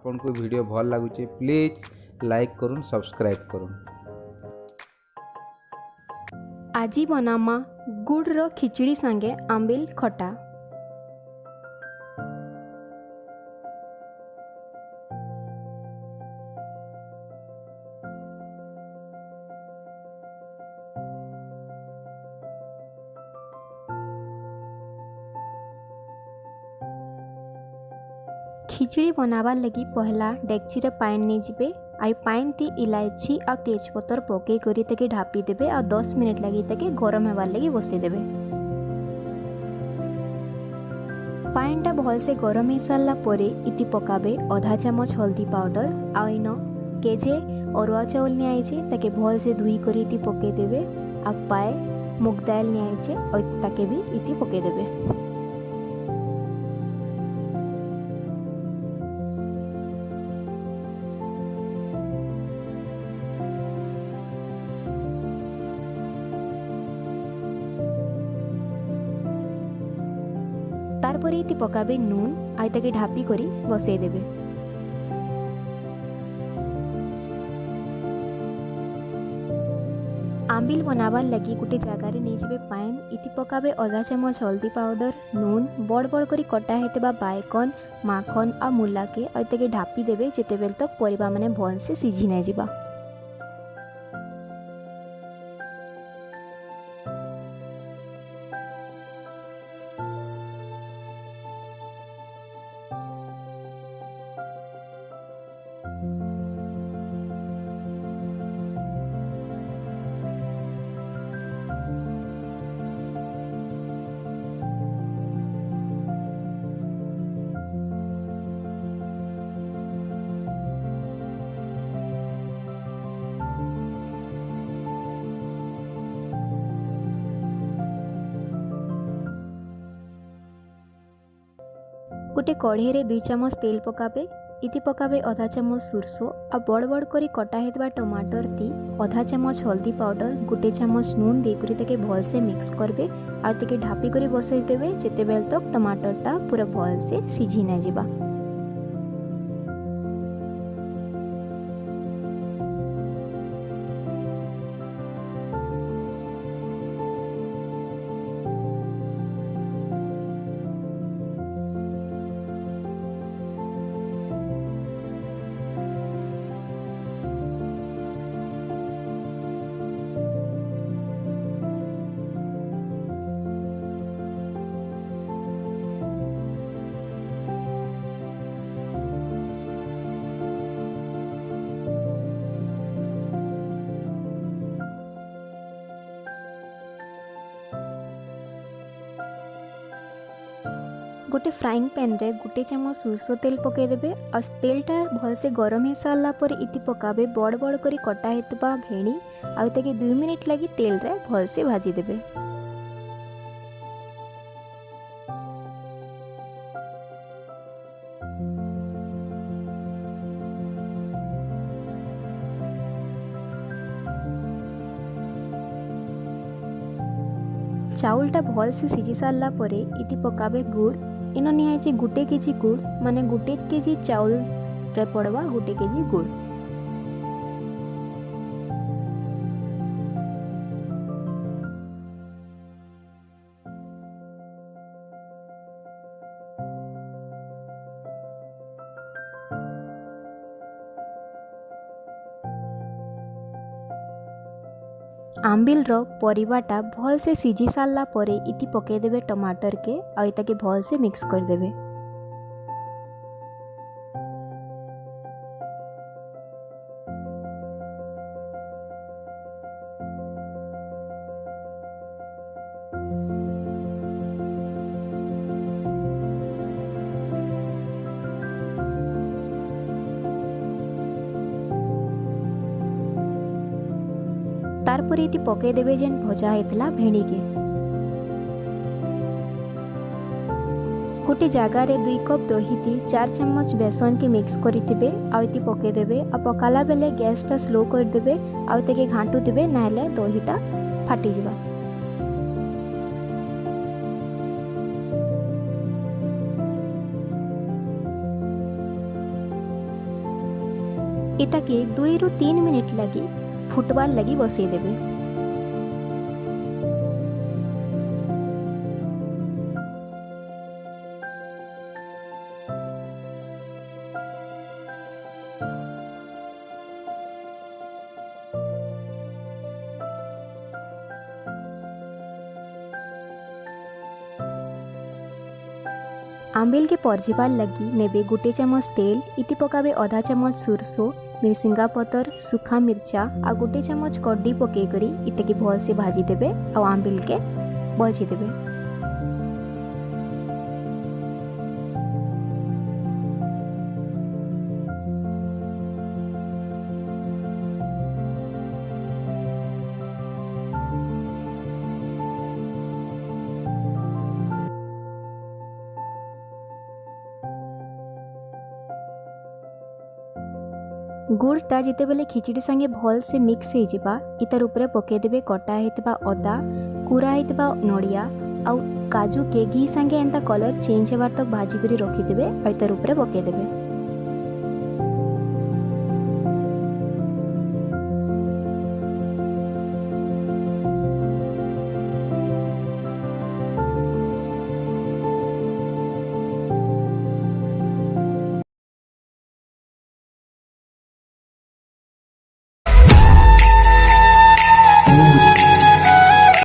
आपन को वीडियो भल लगुचे प्लीज लाइक करूँ सब्सक्राइब करूँ। आजी बनामा गुड़ रो खिचड़ी संगे आंबिल खटा। खिचड़ी बनावार लगी पहला डेगची रे पानी नहीं जीबे आई पानी ती इलायची और तेजपत्र पके करी तके ढापी देबे और 10 मिनट लगी तके गरम होवार लगी बसई देबे। पानी टा भल से गरम हो सारा परे इति पकाबे आधा चामच हल्दी पाउडर आइन केजे अरुआ चाउल नियाइचे ताके भल से धुई करी इति पके देबे आ पाए मुग दाल नियाइचे और ताके भी इति पके देबे। तारपरे इति पकाबे नून आई ताके ढापी करी बसई देबे। आंबिल बनावार लगी गोटे जगार नहीं जीबे पाइन इति पकाबे आधा चामच हल्दी पाउडर नून बड़ बड़ करी कटा हेतबा बायकन माखन आ मूला के आई ताके ढापी देबे जेते बेल तक परिबा माने भल से सिझी नै जिबा। गोटे कढ़े रे 2 चामच तेल पकाबे इति पकाबे आधा चामच सुरसो आ बड़ बड़ करी कटा हेतबा टमाटर ती आधा चामच हल्दी पाउडर गोटे चामच नून दे करी तके भल से मिक्स करबे आ तके ढापी करी बसई देबे जेते बेल तक टमाटर टा पूरा भल से सिझी नै जिबा। गोटे फ्राइंग पैन रे गोटे चामच सरसों तेल पके देबे और तेलटा भल से गरम हो सारा पर इति पकाबे बड़ बड़ करी कटा हेतबा भेड़ी आ ताके 2 मिनिट लगी तेल रे भल से भाजी देबे। चाउलटा भल से सिझी सारा परे इति पकाबे गुड़ इन निहाइचे गोटे केजी गुड़ माने गोटे केजी चाउल रे पड़वा गोटे केजी गुड़। आंबिल रो परिवाटा भल से सिझी सारा परे इति पके देबे टमाटर के और ताके भल से मिक्स कर देबे। तारपरे इति पके देबे जेन भजा हेतला भेड़ी के। गोटे जगार 2 कप दही दी 4 चम्मच बेसन के मिक्स करिथिबे आ इति पके देबे आ पकाला बेले गैस टा स्लो कर देबे आ ताके घांटू देबे नाले दहीटा फाटी जिबा। ଏଟାକେ 2 ରୁ 3 ମିନିଟ୍ ଲାଗି ଫୁଟବାର୍ ଲାଗି ବସେଇ ଦେବେ। आंबिल के परजिबार लगी नेबे गोटे चामच तेल, इति पकाबे आधा चामच सुरसो, मिरसिंगा पतर, सुखा मिर्चा आ गोटे चामच कड्डी पके करी इते के भल से भाजी देबे आ आंबिल के बजी देबे। गुड़टा जिते बेले खिचड़ी संगे भल से मिक्स हो जावा इतार उपरे पकेदेबे कटा हेतबा अदा, कुरा हेतबा नड़िया आउ काजू के घी संगे एंता कलर चेंज हेबार तक भाजी करी रखिदेबे आ इतार उपरे पकेदेबे।